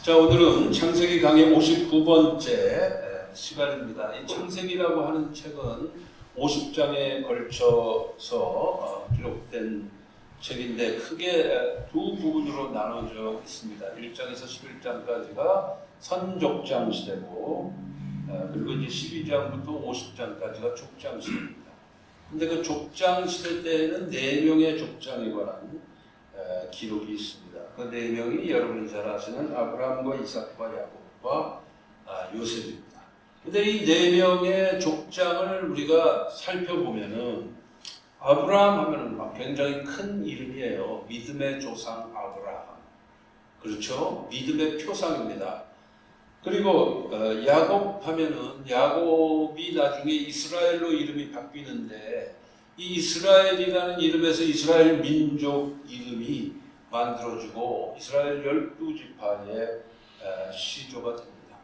자, 오늘은 창세기 강의 59번째 시간입니다. 이 창세기라고 하는 책은 50장에 걸쳐서 기록된 책인데 크게 두 부분으로 나눠져 있습니다. 1장에서 11장까지가 선족장 시대고 그리고 이제 12장부터 50장까지가 족장 시대입니다. 근데 그 족장 시대 때에는 4명의 족장에 관한 기록이 있습니다. 그 4명이 여러분이 잘 아시는 아브라함과 이삭과 야곱과 요셉입니다. 근데 이 4명의 족장을 우리가 살펴보면은 아브라함 하면은 굉장히 큰 이름이에요. 믿음의 조상 아브라함. 그렇죠? 믿음의 표상입니다. 그리고 야곱 하면은 야곱이 나중에 이스라엘로 이름이 바뀌는데 이 이스라엘이라는 이름에서 이스라엘 민족 이름이 만들어지고 이스라엘 12지파의 시조가 됩니다.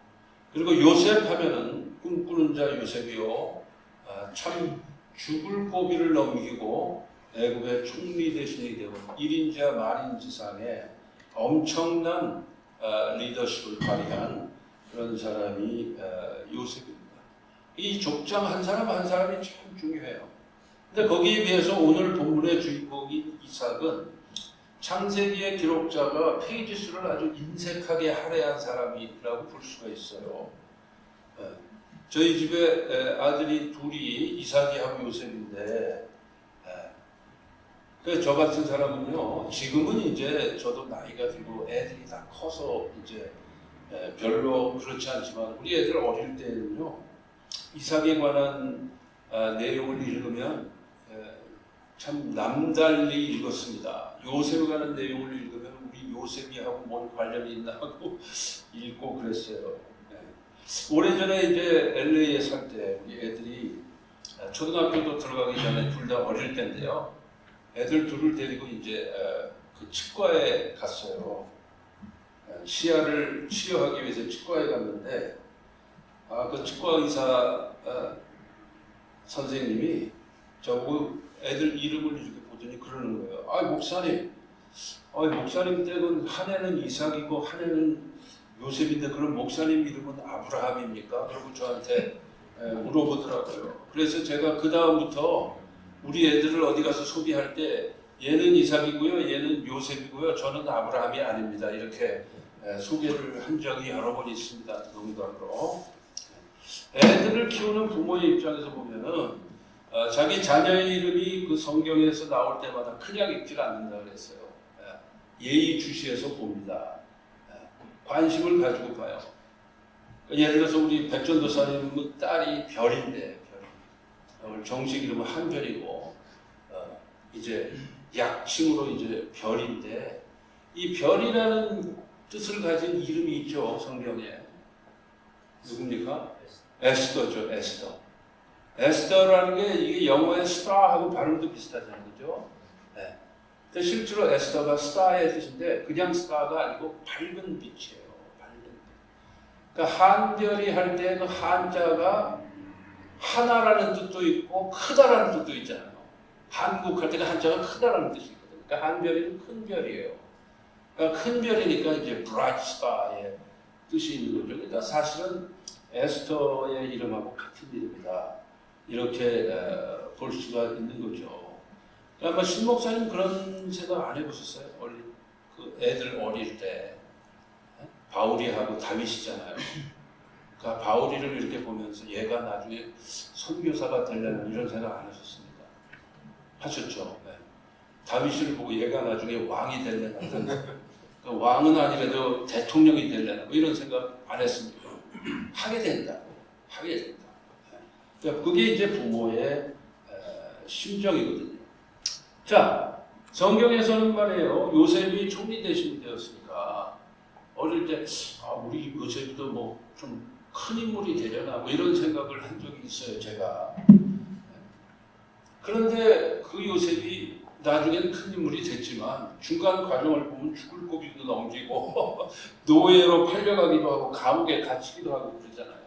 그리고 요셉 하면은 꿈꾸는 자 요셉이요, 참 죽을 고비를 넘기고 애굽의 총리 대신이 되고 1인자 만인지상에 엄청난 리더십을 발휘한 그런 사람이 요셉입니다. 이 족장 한 사람 한 사람이 참 중요해요. 근데 거기에 비해서 오늘 본문의 주인공인 이삭은 창세기의 기록자가 페이지 수를 아주 인색하게 할애한 사람이라고 볼 수가 있어요. 저희 집에 아들이 둘이 이삭이하고 요셉인데, 저 같은 사람은요, 지금은 이제 저도 나이가 들고 애들이 다 커서 이제 별로 그렇지 않지만 우리 애들 어릴 때는요, 이삭에 관한 내용을 읽으면 참 남달리 읽었습니다. 요셉에 관한 내용을 읽으면 우리 요셉이하고 뭔 관련이 있나 하고 읽고 그랬어요. 오래전에 이제 LA에 살 때 우리 애들이 초등학교도 들어가기 전에 둘 다 어릴 때인데요. 애들 둘을 데리고 이제 그 치과에 갔어요. 치아를 치료하기 위해서 치과에 갔는데 그 치과 의사 선생님이 저보고 애들 이름을 이렇게 보더니 그러는 거예요. 목사님 댁은 한 애는 이삭이고 한 애는 요셉인데 그럼 목사님 이름은 아브라함입니까? 그러고 저한테 물어보더라고요. 그래서 제가 그 다음부터 우리 애들을 어디 가서 소개할 때 얘는 이삭이고요, 얘는 요셉이고요, 저는 아브라함이 아닙니다. 이렇게 소개를 한 적이 여러 번 있습니다. 농담으로. 애들을 키우는 부모의 입장에서 보면은 자기 자녀의 이름이 그 성경에서 나올 때마다 그냥 읽질 않는다 그랬어요. 예의주시해서 봅니다. 관심을 가지고 봐요. 예를 들어서 우리 백전도사님 딸이 별인데, 정식 이름은 한별이고, 이제 약칭으로 이제 별인데, 이 별이라는 뜻을 가진 이름이 있죠, 성경에. 누굽니까? 에스더죠, 에스더. 에스더라는 게 이게 영어의 스타하고 발음도 비슷하잖아요, 그죠? 네. 근데 실제로 에스더가 스타의 뜻인데 그냥 스타가 아니고 밝은 빛이에요, 밝은 빛. 그러니까 한별이 할 때 그 한자가 하나라는 뜻도 있고 크다라는 뜻도 있잖아요. 한국 할 때가 한자가 크다라는 뜻이 있거든요. 그러니까 한별이는 큰 별이에요. 그러니까 큰 별이니까 이제 브라이트 스타의 뜻이 있는 거죠. 그러니까 사실은 에스더의 이름하고 같은 이름이다. 이렇게 볼 수가 있는 거죠. 아마 신 목사님 그런 생각 안 해보셨어요? 그 애들 어릴 때 바울이하고 다윗이잖아요. 그러니까 바울이를 이렇게 보면서 얘가 나중에 선교사가 되려는 이런 생각 안 하셨습니까? 하셨죠. 네. 다윗을 보고 얘가 나중에 왕이 되려는 그 왕은 아니라도 대통령이 되려는 이런 생각 안 했습니까? 하게 된다. 그러니까 그게 이제 부모의 심정이거든요. 자, 성경에서는 말이에요. 요셉이 총리 대신이 되었으니까 어릴 때 우리 요셉도 뭐 좀 큰 인물이 되려나 뭐 이런 생각을 한 적이 있어요, 제가. 그런데 그 요셉이 나중에는 큰 인물이 됐지만 중간 과정을 보면 죽을 고비도 넘기고 노예로 팔려가기도 하고 감옥에 갇히기도 하고 그러잖아요.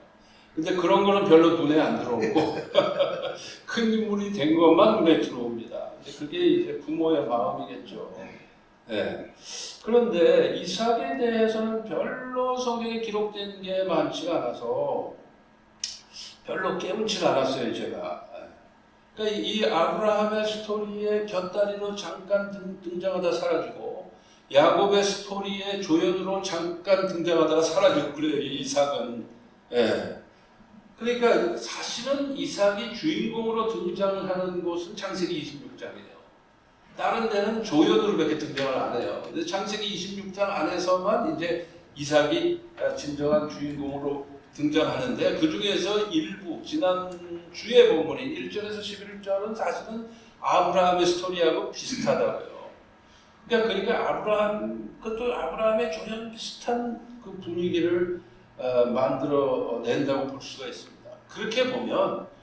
근데 그런 거는 별로 눈에 안 들어오고 큰 인물이 된 것만 눈에 들어옵니다. 근데 그게 이제 부모의 마음이겠죠. 네. 그런데 이삭에 대해서는 별로 성경에 기록된 게 많지가 않아서 별로 깨우칠 않았어요, 제가. 그러니까 이 아브라함의 스토리의 곁다리로 잠깐 등장하다 사라지고 야곱의 스토리의 조연으로 잠깐 등장하다가 사라지고 그래요, 이 이삭은. 예. 그러니까 사실은 이삭이 주인공으로 등장하는 곳은 창세기 26장이에요. 다른 데는 조연으로밖에 등장을 안 해요. 근데 창세기 26장 안에서만 이제 이삭이 진정한 주인공으로 등장하는데 그 중에서 일부 지난주의 본문인 1절에서 11절은 사실은 아브라함의 스토리하고 비슷하다고요. 그러니까 아브라함, 그것도 아브라함의 조연 비슷한 그 분위기를 만들어 낸다고 볼 수가 있습니다. 그렇게 보면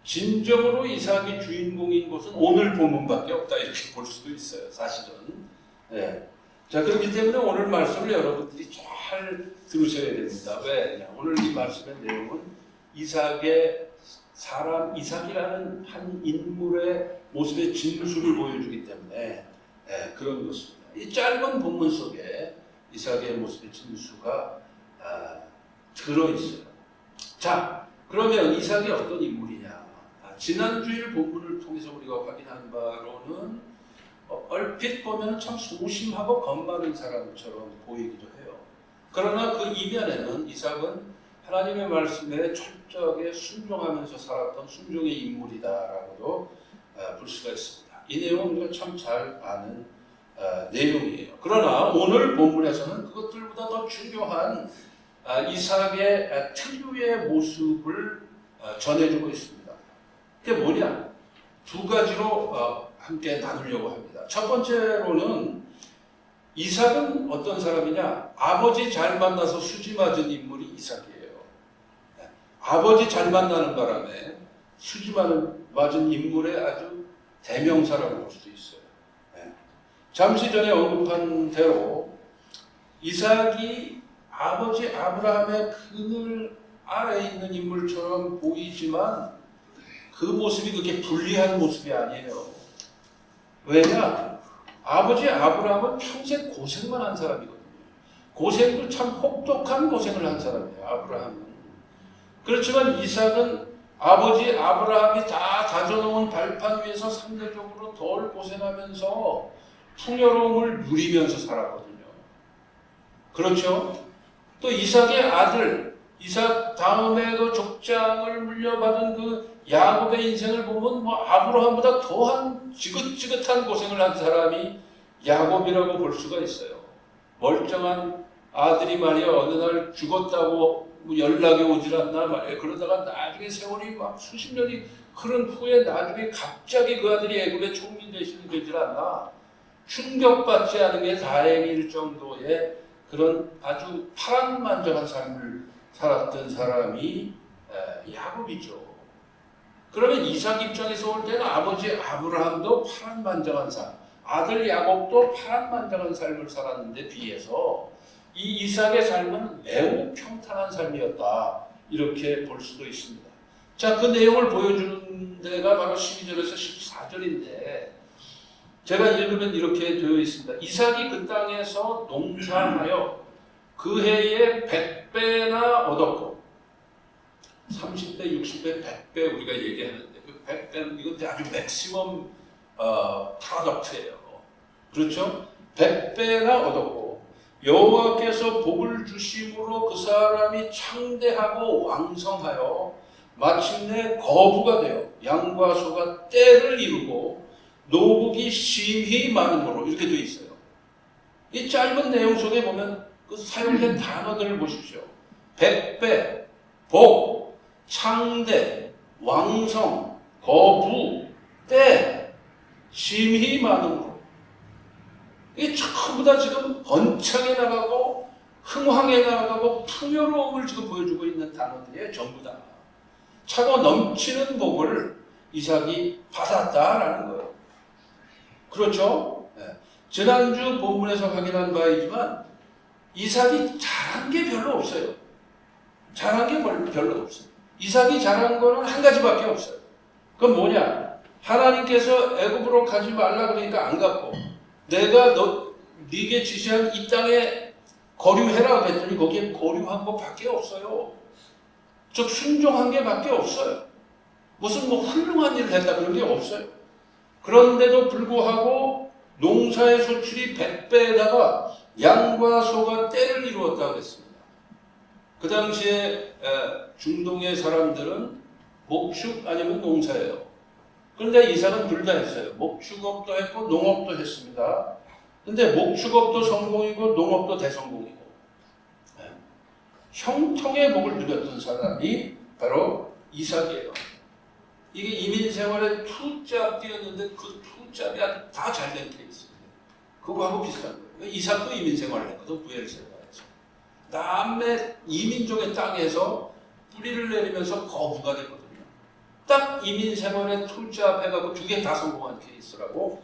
진정으로 이삭이 주인공인 곳은 오늘 본문밖에 없다 이렇게 볼 수도 있어요. 사실은. 네. 자, 그렇기 때문에 오늘 말씀을 여러분들이 잘 들으셔야 됩니다. 왜? 오늘 이 말씀의 내용은 이삭의 이삭이라는 한 인물의 모습의 진수를 보여주기 때문에 그런 것입니다. 이 짧은 본문 속에 이삭의 모습의 진수가 들어있어요. 자, 그러면 이삭이 어떤 인물이냐? 지난주일 본문을 통해서 우리가 확인한 바로는 얼핏 보면 참 소심하고 겁 많은 사람처럼 보이기도 해요. 그러나 그 이면에는 이삭은 하나님의 말씀에 철저하게 순종하면서 살았던 순종의 인물이다라고도 볼 수가 있습니다. 이 내용은 우리가 참 잘 아는 내용이에요. 그러나 오늘 본문에서는 그것들보다 더 중요한 이삭의 특유의 모습을 전해주고 있습니다. 그게 뭐냐? 두 가지로 함께 나누려고 합니다. 첫 번째로는 이삭은 어떤 사람이냐? 아버지 잘 만나서 수지 맞은 인물이 이삭이에요. 아버지 잘 만나는 바람에 수지 맞은 인물의 아주 대명사라고 볼 수 있어요. 잠시 전에 언급한 대로 이삭이 아버지 아브라함의 그늘 아래에 있는 인물처럼 보이지만 그 모습이 그렇게 불리한 모습이 아니에요. 왜냐? 아버지 아브라함은 평생 고생만 한 사람이거든요. 고생도 참 혹독한 고생을 한 사람이에요, 아브라함은. 그렇지만 이삭은 아버지 아브라함이 다 다져놓은 발판 위에서 상대적으로 덜 고생하면서 풍요로움을 누리면서 살았거든요. 그렇죠? 또 이삭의 아들, 이삭 다음에 그 족장을 물려받은 그 야곱의 인생을 보면 뭐 아브라함보다 더한 지긋지긋한 고생을 한 사람이 야곱이라고 볼 수가 있어요. 멀쩡한 아들이 말이야 어느 날 죽었다고 뭐 연락이 오질 않나 말이야. 그러다가 나중에 세월이 막 수십 년이 흐른 후에 나중에 갑자기 그 아들이 애굽의 총리 대신이 되질 않나. 충격받지 않은 게 다행일 정도의 그런 아주 파란만장한 삶을 살았던 사람이 야곱이죠. 그러면 이삭 입장에서 볼 때는 아버지 아브라함도 파란만장한 삶, 아들 야곱도 파란만장한 삶을 살았는데 비해서 이 이삭의 삶은 매우 평탄한 삶이었다. 이렇게 볼 수도 있습니다. 자, 그 내용을 보여주는 데가 바로 12절에서 14절인데 제가 읽으면 이렇게 되어 있습니다. 이삭이 그 땅에서 농사하여 그 해에 100배나 얻었고 30배, 60배, 100배 우리가 얘기하는데 그 100배는 이건 아주 맥시멈 프로덕트예요. 그렇죠? 100배나 얻었고 여호와께서 복을 주심으로 그 사람이 창대하고 왕성하여 마침내 거부가 되어 양과 소가 떼를 이루고 노복이 심히 많음으로 이렇게 되어 있어요. 이 짧은 내용 속에 보면 그 사용된 단어들을 보십시오. 100배, 복, 창대, 왕성, 거부, 때, 심히 많음으로 이게 전부 다 지금 번창해 나가고 흥황해 나가고 풍요로움을 지금 보여주고 있는 단어들이에요. 전부 다. 차고 넘치는 복을 이삭이 받았다라는 거예요. 그렇죠? 네. 지난주 본문에서 확인한 바이지만 이삭이 잘한 게 별로 없어요. 잘한 게 별로 없어요. 이삭이 잘한 거는 한 가지밖에 없어요. 그건 뭐냐? 하나님께서 애굽으로 가지 말라 그러니까 안 갔고 내가 네게 지시한 이 땅에 거류해라 그랬더니 거기에 거류한 것밖에 없어요. 즉 순종한 게 밖에 없어요. 무슨 뭐 훌륭한 일을 했다 그런 게 없어요. 그런데도 불구하고 농사의 소출이 100배에다가 양과 소가 떼를 이루었다고 했습니다. 그 당시에 중동의 사람들은 목축 아니면 농사예요. 그런데 이삭은 둘 다 했어요. 목축업도 했고 농업도 했습니다. 근데 목축업도 성공이고 농업도 대성공이고 형통의 복을 누렸던 사람이 바로 이삭이에요. 이게 이민생활에 투잡 뛰었는데 그 투잡이 아주 다 잘된 케이스예요. 그거하고 비슷한 거예요. 이삭도 이민생활을 했거든. 부엘세바에서. 남의 이민족의 땅에서 뿌리를 내리면서 거부가 됐거든요. 딱 이민생활에 투잡해가고 두 개 다 성공한 케이스라고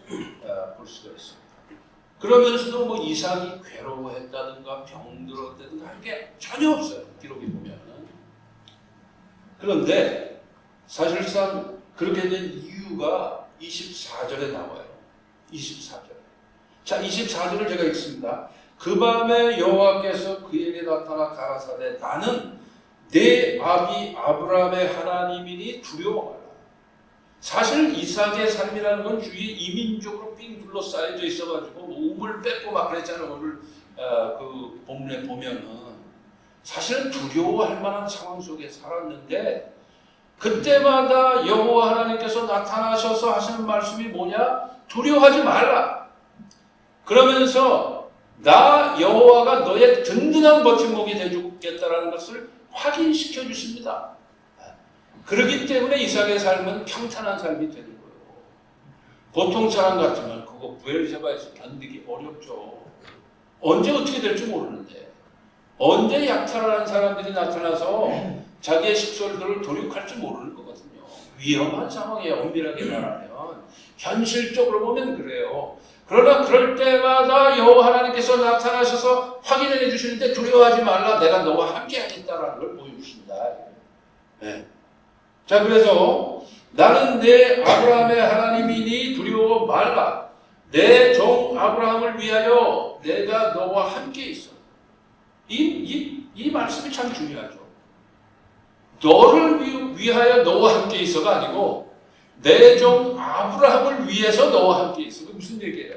볼 수가 있습니다. 그러면서도 뭐 이삭이 괴로워했다든가 병들었다든가 할 게 전혀 없어요. 기록에 보면은. 그런데 사실상 그렇게 된 이유가 24절에 나와요. 24절. 자, 24절을 제가 읽습니다. 그 밤에 여호와께서 그에게 나타나 가라사대 나는 내 아비 아브라함의 하나님이니 두려워 말라. 사실 이삭의 삶이라는 건 주위에 이민족으로 삥 둘러싸여져 있어가지고 뭐 우물 뺏고 막 그랬잖아요. 오늘 그 본문에 보면은 사실은 두려워할 만한 상황 속에 살았는데 그때마다 여호와 하나님께서 나타나셔서 하시는 말씀이 뭐냐? 두려워하지 말라. 그러면서 나 여호와가 너의 든든한 버팀목이 되주겠다라는 것을 확인시켜 주십니다. 그렇기 때문에 이삭의 삶은 평탄한 삶이 되는 거예요. 보통 사람 같으면 그거 부엘세바에서 견디기 어렵죠. 언제 어떻게 될지 모르는데 언제 약탈하는 사람들이 나타나서 자기의 식솔들을 도륙할지 모르는 거거든요. 위험한 상황이에요. 엄밀하게 말하면. 현실적으로 보면 그래요. 그러나 그럴 때마다 여호와 하나님께서 나타나셔서 확인해 주시는데 두려워하지 말라. 내가 너와 함께 하겠다라는 걸 보여주신다. 네. 자, 그래서 나는 내 아브라함의 하나님이니 두려워 말라. 내 종 아브라함을 위하여 내가 너와 함께 있어. 이 말씀이 참 중요하죠. 너를 위하여 너와 함께 있어가 아니고 내 종 아브라함을 위해서 너와 함께 있어. 그게 무슨 얘기예요?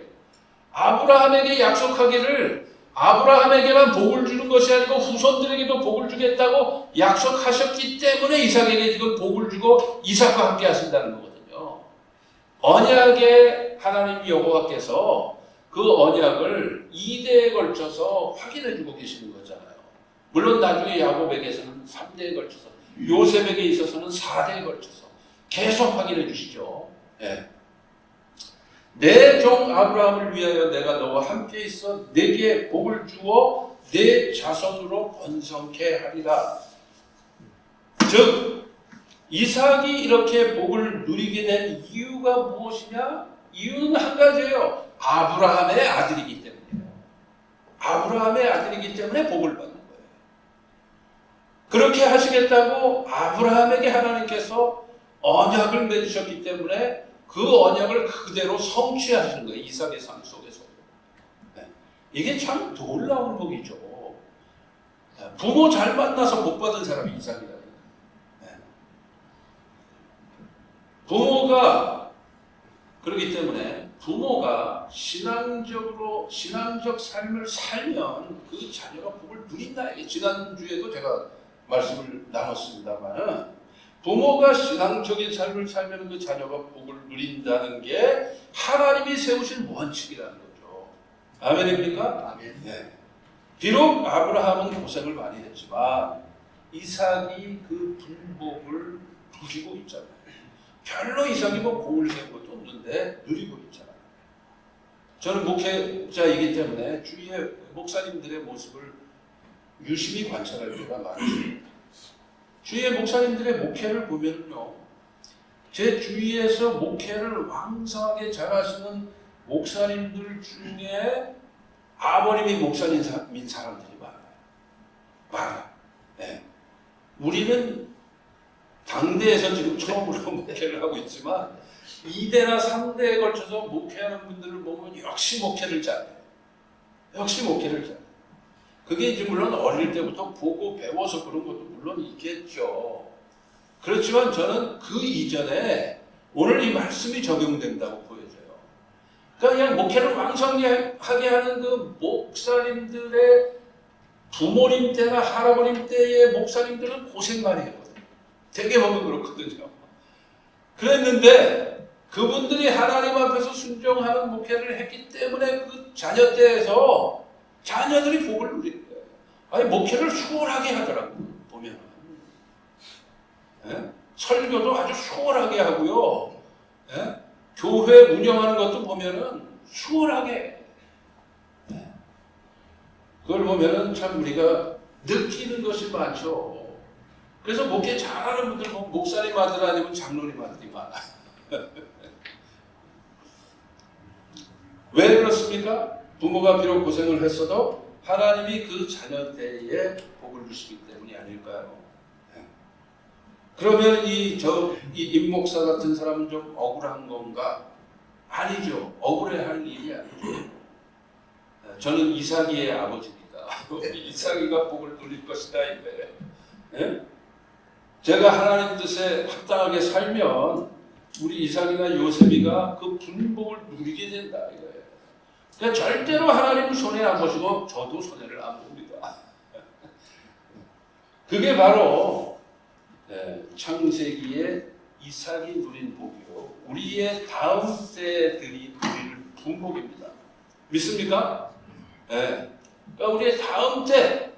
아브라함에게 약속하기를 아브라함에게만 복을 주는 것이 아니고 후손들에게도 복을 주겠다고 약속하셨기 때문에 이삭에게 지금 복을 주고 이삭과 함께 하신다는 거거든요. 언약의 하나님 여호와께서 그 언약을 2대에 걸쳐서 확인해 주고 계시는 거잖아요. 물론 나중에 야곱에게서는 3대에 걸쳐서 요셉에게 있어서는 4대에 걸쳐서 계속 확인해 주시죠. 네. 내 종 아브라함을 위하여 내가 너와 함께 있어 내게 복을 주어 내 자손으로 번성케 하리라. 즉 이삭이 이렇게 복을 누리게 된 이유가 무엇이냐? 이유는 한 가지예요. 아브라함의 아들이기 때문이에요. 아브라함의 아들이기 때문에 복을 받는 거예요. 그렇게 하시겠다고 아브라함에게 하나님께서 언약을 맺으셨기 때문에 그 언약을 그대로 성취하시는 거예요. 이삭의 삶 속에서. 네. 이게 참 놀라운 복이죠. 부모 잘 만나서 복 받은 사람이 이삭이라니까. 네. 부모가 그렇기 때문에 부모가 신앙적 삶을 살면 그 자녀가 복을 누린다. 지난주에도 제가 말씀을 나눴습니다만 부모가 신앙적인 삶을 살면 그 자녀가 복을 누린다는 게 하나님이 세우신 원칙이라는 거죠. 아멘입니까? 아멘. 네. 비록 아브라함은 고생을 많이 했지만 이삭이 그 불복을 누리고 있잖아요. 별로 이삭이 뭐 공을 세운 것도 없는데 누리고 있잖아요. 저는 목회자이기 때문에 주위의 목사님들의 모습을 유심히 관찰할 때가 많습니다. 주위의 목사님들의 목회를 보면요, 제 주위에서 목회를 왕성하게 잘하시는 목사님들 중에 아버님이 목사님 사람들이 많아요. 네. 우리는 당대에서 지금 처음으로 목회를 하고 있지만 2대나 3대에 걸쳐서 목회하는 분들을 보면 역시 목회를 잘해요. 역시 목회를 잘해요. 그게 이제 물론 어릴 때부터 보고 배워서 그런 것도 물론 있겠죠. 그렇지만 저는 그 이전에 오늘 이 말씀이 적용된다고 보여져요. 그러니까 그냥 목회를 왕성하게 하는 그 목사님들의 부모님 때나 할아버님 때의 목사님들은 고생 많이 했거든요. 되게 보면 그렇거든요. 그랬는데 그분들이 하나님 앞에서 순종하는 목회를 했기 때문에 그 자녀 때에서 자녀들이 복을 누리는 거예요. 아니 목회를 수월하게 하더라고요. 보면 설교도 아주 수월하게 하고요. 교회 운영하는 것도 보면은 수월하게. 그걸 보면은 참 우리가 느끼는 것이 많죠. 그래서 목회 잘하는 분들 보면 목사님 아들 아니면 장로님 아들이 많아요. 왜 그렇습니까? 부모가 비록 고생을 했어도 하나님이 그 자녀 때에 복을 주시기 때문이 아닐까요? 그러면 이 임목사 같은 사람은 좀 억울한 건가? 아니죠. 억울해할 일이 아니죠. 저는 이삭이의 아버지입니다. 이삭이가 복을 누릴 것이다 이거예요. 제가 하나님 뜻에 합당하게 살면 우리 이삭이나 요셉이가 그 분복을 누리게 된다 이거예요. 그러니까 절대로 하나님 손해 안 보시고 저도 손해를 안 봅니다. 그게 바로 창세기에 이삭이 누린 복이요 우리의 다음 세들이 누릴 분복입니다. 믿습니까? 그러니까 우리의 다음 때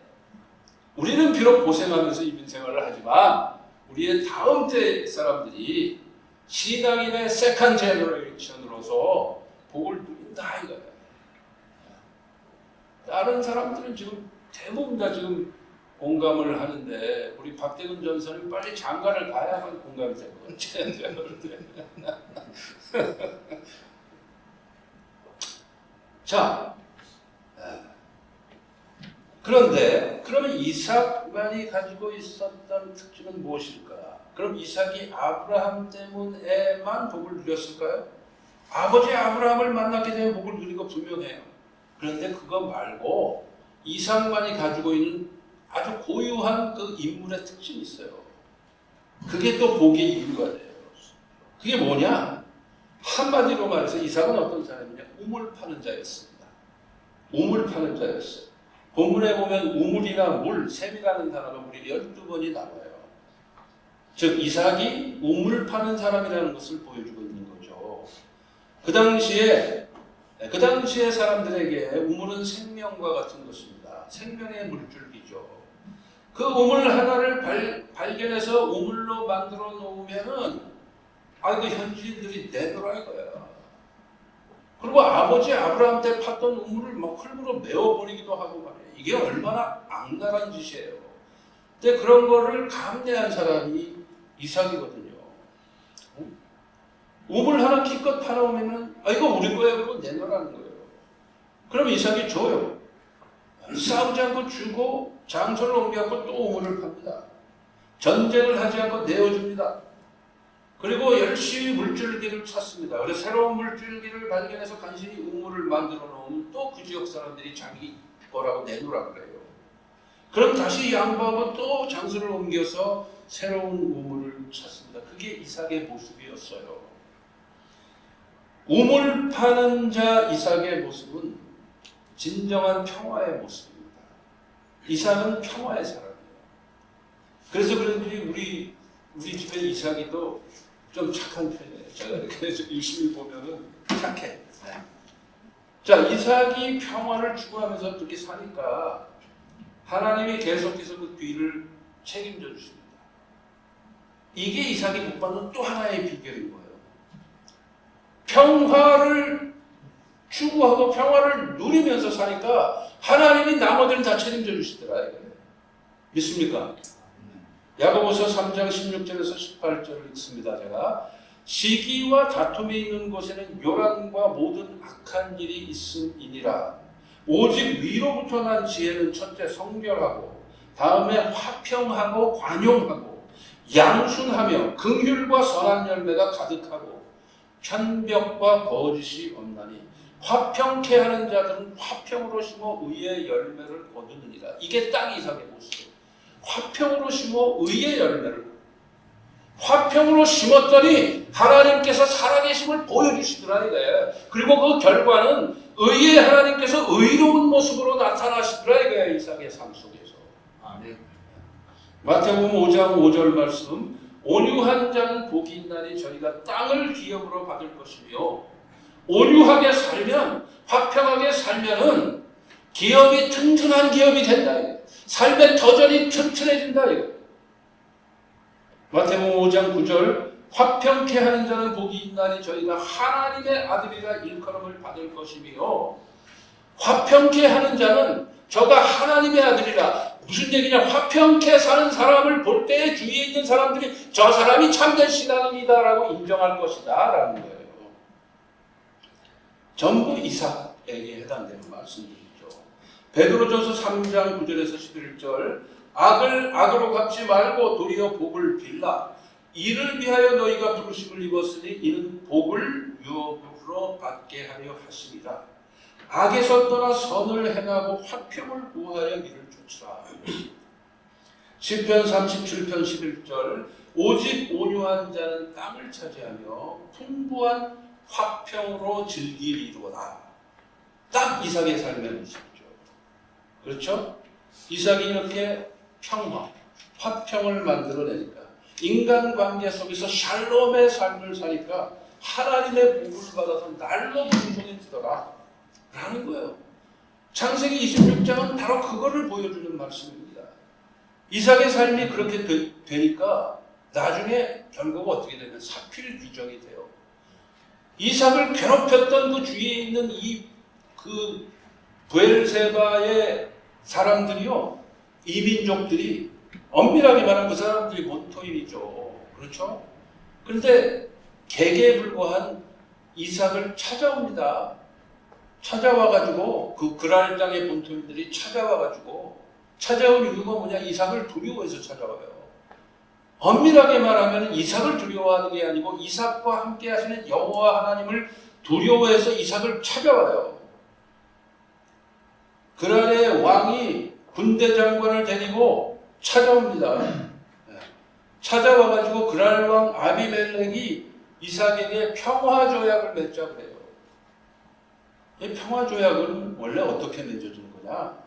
우리는 비록 고생하면서 이민생활을 하지만 우리의 다음 때 사람들이 신앙인의 세컨 제너레이션으로서 복을 누린다 이거예요. 다른 사람들은 지금 대부분 다 지금 공감을 하는데 우리 박대근 전사님 빨리 장가를 가야만 공감이 될 것 같아요. 자, 그런데 그러면 이삭만이 가지고 있었던 특징은 무엇일까? 그럼 이삭이 아브라함 때문에만 복을 누렸을까요? 아버지 아브라함을 만났기 때문에 복을 누린 거 분명해요. 그런데 그거 말고 이삭만이 가지고 있는 아주 고유한 그 인물의 특징이 있어요. 그게 또 복의 이유가 돼요. 그게 뭐냐? 한마디로 말해서 이삭은 어떤 사람이냐? 우물 파는 자였습니다. 우물 파는 자였어요. 본문에 보면 우물이나 물, 샘이라는 단어가 무려 12번이 나와요. 즉 이삭이 우물 파는 사람이라는 것을 보여주고 있는 거죠. 그 당시에 사람들에게 우물은 생명과 같은 것입니다. 생명의 물줄기죠. 그 우물 하나를 발견해서 우물로 만들어 놓으면은 그 현지인들이 내놓으라 이거야. 그리고 아버지 아브라함 때 팠던 우물을 막 흙으로 메워버리기도 하고 말이에요. 이게 얼마나 악랄한 짓이에요. 근데 그런 거를 감내한 사람이 이삭이거든요. 우물 하나 기껏 파놓으면은 이거 우리 거야 그러고 내놓으라는 거예요. 그럼 이삭이 줘요. 싸우지 않고 주고 장소를 옮겨갖고 또 우물을 팝니다. 전쟁을 하지 않고 내어줍니다. 그리고 열심히 물줄기를 찾습니다. 그래서 새로운 물줄기를 발견해서 간신히 우물을 만들어 놓으면 또 그 지역 사람들이 자기 거라고 내놓으라 그래요. 그럼 다시 양보하고 또 장소를 옮겨서 새로운 우물을 찾습니다. 그게 이삭의 모습이었어요. 우물 파는 자 이삭의 모습은 진정한 평화의 모습입니다. 이삭은 평화의 사람이에요. 그래서 그런지 우리 집에 이삭이도 좀 착한 편이에요. 제가 이렇게 유심히 보면은 착해. 자, 이삭이 평화를 추구하면서 어떻게 사니까 하나님이 계속해서 그 뒤를 책임져 주십니다. 이게 이삭이 못 받는 또 하나의 비결인 거예요. 평화를 추구하고 평화를 누리면서 사니까 하나님이 나머지는 다 책임져 주시더라. 믿습니까? 야고보서 3장 16절에서 18절을 읽습니다. 제가 시기와 다툼이 있는 곳에는 요란과 모든 악한 일이 있음이니라. 오직 위로부터 난 지혜는 첫째 성결하고 다음에 화평하고 관용하고 양순하며 긍휼과 선한 열매가 가득하고 편벽과 거짓이 없나니 화평케 하는 자들은 화평으로 심어 의의 열매를 거두느니라. 이게 딱 이삭의 모습이에요. 화평으로 심어 의의 열매를. 화평으로 심었더니 하나님께서 살아계심을 보여주시더라 이거예요. 그리고 그 결과는 의의 하나님께서 의로운 모습으로 나타나시더라 이거예요. 이삭의 삶 속에서. 아멘. 마태복음 5장 5절 말씀. 온유한 자는 복이 있나니 저희가 땅을 기업으로 받을 것이며, 온유하게 살면, 화평하게 살면은 기업이 튼튼한 기업이 된다. 삶의 터전이 튼튼해진다. 마태복음 5장 9절. 화평케 하는 자는 복이 있나니 저희가 하나님의 아들이라 일컬음을 받을 것이며, 화평케 하는 자는 저가 하나님의 아들이라. 무슨 얘기냐? 화평케 사는 사람을 볼 때에 주위에 있는 사람들이 저 사람이 참된 신앙이다라고 인정할 것이다 라는 거예요. 전부 이삭에게 해당되는 말씀들이죠. 베드로전서 3장 9절에서 11절. 악을 악으로 갚지 말고 도리어 복을 빌라. 이를 위하여 너희가 부르심을 입었으니 이는 복을 유업으로 받게 하려 하심이라. 악에서 떠나 선을 행하고 화평을 구하여 이를 쫓으라. 시편 37편 11절. 오직 온유한 자는 땅을 차지하며 풍부한 화평으로 즐기리로다. 딱 이삭의 삶의 모습이죠. 그렇죠? 이삭이 이렇게 평화, 화평을 만들어내니까, 인간관계 속에서 샬롬의 삶을 사니까 하나님의 복을 받아서 날로 풍성해지더라 라는 거예요. 창세기 26장은 바로 그거를 보여주는 말씀입니다. 이삭의 삶이 그렇게 되니까 나중에 결과가 어떻게 되면 사필 귀정이 돼요. 이삭을 괴롭혔던 그 주위에 있는 그 브엘세바의 사람들이요, 이민족들이, 엄밀하게 말하면 그 사람들이 본토인이죠. 그렇죠? 그런데 개개에 불과한 이삭을 찾아옵니다. 찾아와가지고 그 그랄 땅의 본토인들이 찾아온 이유가 뭐냐? 이삭을 두려워해서 찾아와요. 엄밀하게 말하면 이삭을 두려워하는 게 아니고 이삭과 함께 하시는 여호와 하나님을 두려워해서 이삭을 찾아와요. 그랄의 왕이 군대 장관을 데리고 찾아옵니다. 찾아와가지고 그랄 왕 아비멜렉이 이삭에게 평화조약을 맺자고 해요. 이 평화조약은 원래 어떻게 맺어주는 거냐?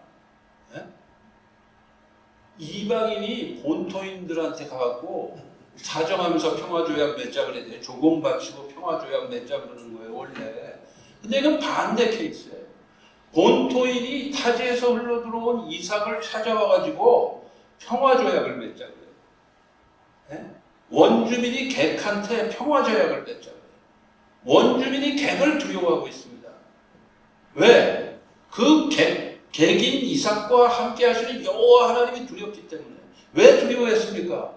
이방인이 본토인들한테 가고 사정하면서 평화조약 맺자 그래야 조공 바치고 평화조약 맺자 그러는 거예요 원래. 근데 이건 반대 케이스예요. 본토인이 타지에서 흘러들어온 이삭을 찾아와가지고 평화조약을 맺자 그래요. 원주민이 객한테 평화조약을 맺자 그래요. 원주민이 객을 두려워하고 있습니다. 왜? 그 객인 이삭과 함께 하시는 여호와 하나님이 두렵기 때문에. 왜 두려워했습니까?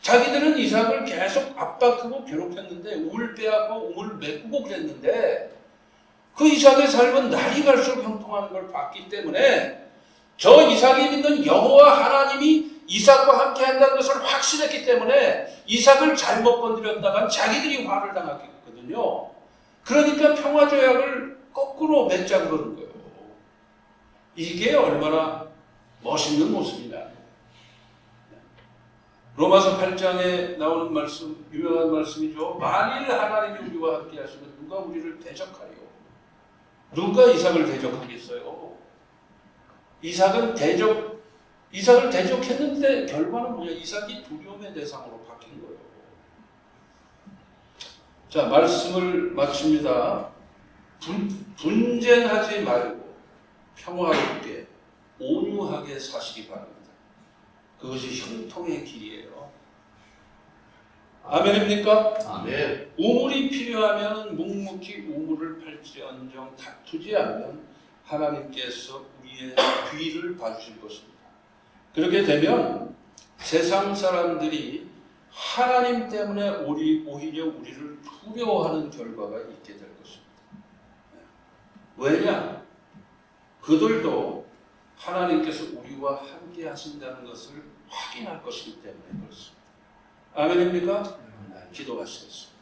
자기들은 이삭을 계속 압박하고 괴롭혔는데, 우물 빼앗고 우물 메꾸고 그랬는데, 그 이삭의 삶은 날이 갈수록 형통하는 걸 봤기 때문에 저 이삭이 믿는 여호와 하나님이 이삭과 함께 한다는 것을 확신했기 때문에 이삭을 잘못 건드렸다간 자기들이 화를 당했거든요. 그러니까 평화조약을 거꾸로 맺자 그러는 거예요. 이게 얼마나 멋있는 모습이냐. 로마서 8장에 나오는 말씀, 유명한 말씀이죠. 만일 하나님이 우리와 함께 하시면 누가 우리를 대적하리요? 누가 이삭을 대적하겠어요? 이삭을 대적했는데 결과는 뭐냐? 이삭이 두려움의 대상으로 바뀐 거예요. 자, 말씀을 마칩니다. 분쟁하지 말고 평화롭게 온유하게 사시기 바랍니다. 그것이 형통의 길이에요. 아멘입니까? 아멘. 우물이 필요하면 묵묵히 우물을 팔지언정 다투지 않으면 하나님께서 우리의 뒤를 봐주실 것입니다. 그렇게 되면 세상 사람들이 하나님 때문에 오히려 우리를 두려워하는 결과가 있게 될 것입니다. 왜냐? 그들도 하나님께서 우리와 함께 하신다는 것을 확인할 것이기 때문에 그렇습니다. 아멘입니까? 기도하시겠습니다.